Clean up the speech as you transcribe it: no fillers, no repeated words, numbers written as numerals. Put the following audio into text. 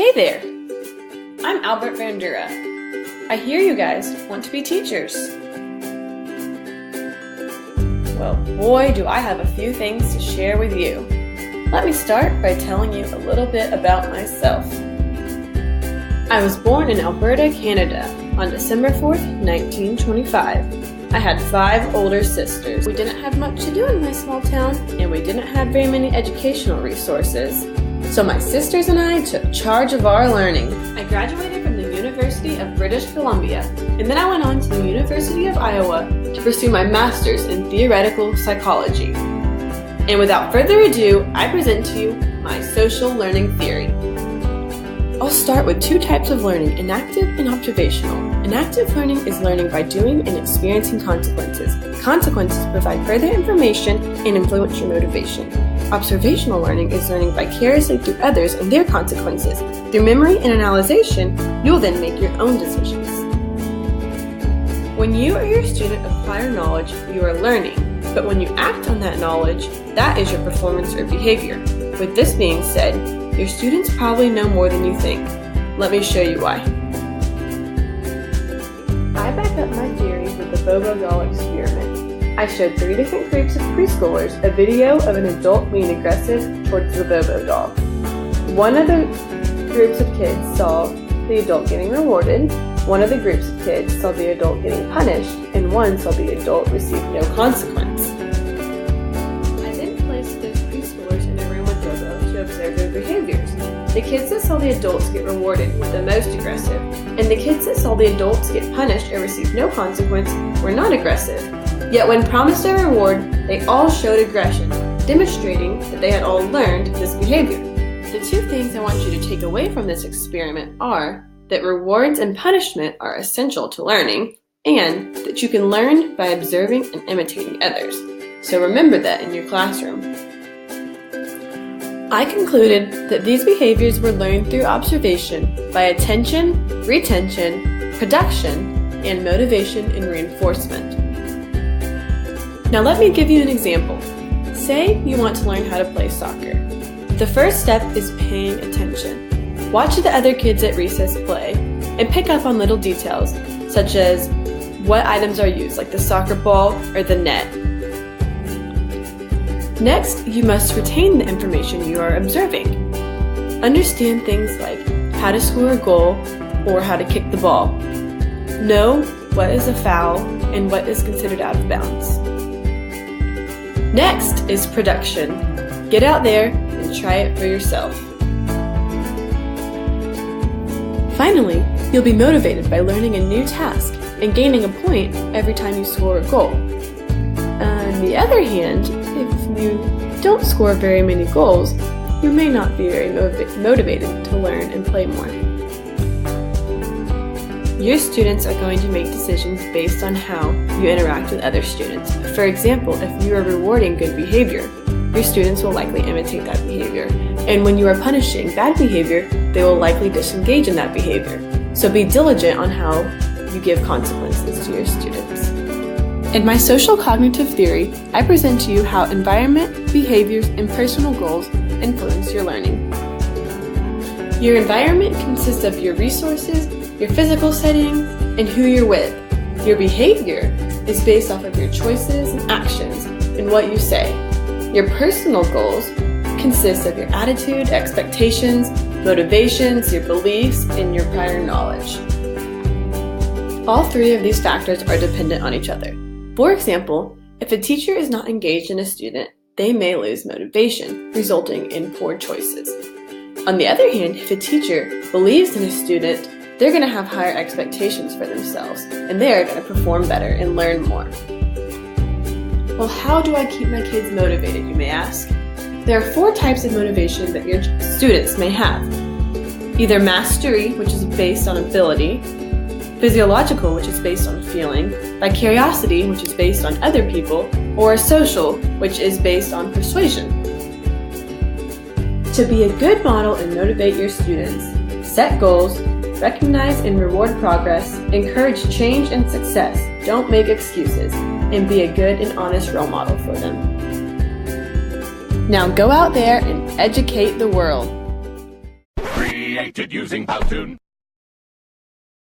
Hey there! I'm Albert Bandura. I hear you guys want to be teachers. Well, boy, do I have a few things to share with you. Let me start by telling you a little bit about myself. I was born in Alberta, Canada on December 4th, 1925. I had 5 older sisters. We didn't have much to do in my small town, and we didn't have very many educational resources. So my sisters and I took charge of our learning. I graduated from the University of British Columbia, and then I went on to the University of Iowa to pursue my master's in theoretical psychology. And without further ado, I present to you my social learning theory. I'll start with 2 types of learning, enactive and observational. Enactive learning is learning by doing and experiencing consequences. Consequences provide further information and influence your motivation. Observational learning is learning vicariously through others and their consequences. Through memory and analyzation, you will then make your own decisions. When you or your student acquire knowledge, you are learning. But when you act on that knowledge, that is your performance or behavior. With this being said, your students probably know more than you think. Let me show you why. I back up my theory with the Bobo doll experiment. I showed 3 different groups of preschoolers a video of an adult being aggressive towards the Bobo doll. One of the groups of kids saw the adult getting rewarded, one of the groups of kids saw the adult getting punished, and one saw the adult receive no consequence. I then placed those preschoolers in a room with Bobo to observe their behaviors. The kids that saw the adults get rewarded were the most aggressive, and the kids that saw the adults get punished or receive no consequence were not aggressive. Yet when promised a reward, they all showed aggression, demonstrating that they had all learned this behavior. The 2 things I want you to take away from this experiment are that rewards and punishment are essential to learning, and that you can learn by observing and imitating others. So remember that in your classroom. I concluded that these behaviors were learned through observation by attention, retention, production, and motivation and reinforcement. Now let me give you an example. Say you want to learn how to play soccer. The first step is paying attention. Watch the other kids at recess play and pick up on little details such as what items are used, like the soccer ball or the net. Next, you must retain the information you are observing. Understand things like how to score a goal or how to kick the ball. Know what is a foul and what is considered out of bounds. Next is production. Get out there and try it for yourself. Finally, you'll be motivated by learning a new task and gaining a point every time you score a goal. On the other hand, if you don't score very many goals, you may not be very motivated to learn and play more. Your students are going to make decisions based on how you interact with other students. For example, if you are rewarding good behavior, your students will likely imitate that behavior. And when you are punishing bad behavior, they will likely disengage in that behavior. So be diligent on how you give consequences to your students. In my social cognitive theory, I present to you how environment, behaviors, and personal goals influence your learning. Your environment consists of your resources, your physical settings, and who you're with. Your behavior is based off of your choices and actions and what you say. Your personal goals consist of your attitude, expectations, motivations, your beliefs, and your prior knowledge. All 3 of these factors are dependent on each other. For example, if a teacher is not engaged in a student, they may lose motivation, resulting in poor choices. On the other hand, if a teacher believes in a student, they're going to have higher expectations for themselves, and they are going to perform better and learn more. Well, how do I keep my kids motivated, you may ask? There are 4 types of motivation that your students may have. Either mastery, which is based on ability, physiological, which is based on feeling, by curiosity, which is based on other people, or social, which is based on persuasion. To be a good model and motivate your students, set goals, recognize and reward progress, encourage change and success, don't make excuses, and be a good and honest role model for them. Now go out there and educate the world. created using Powtoon.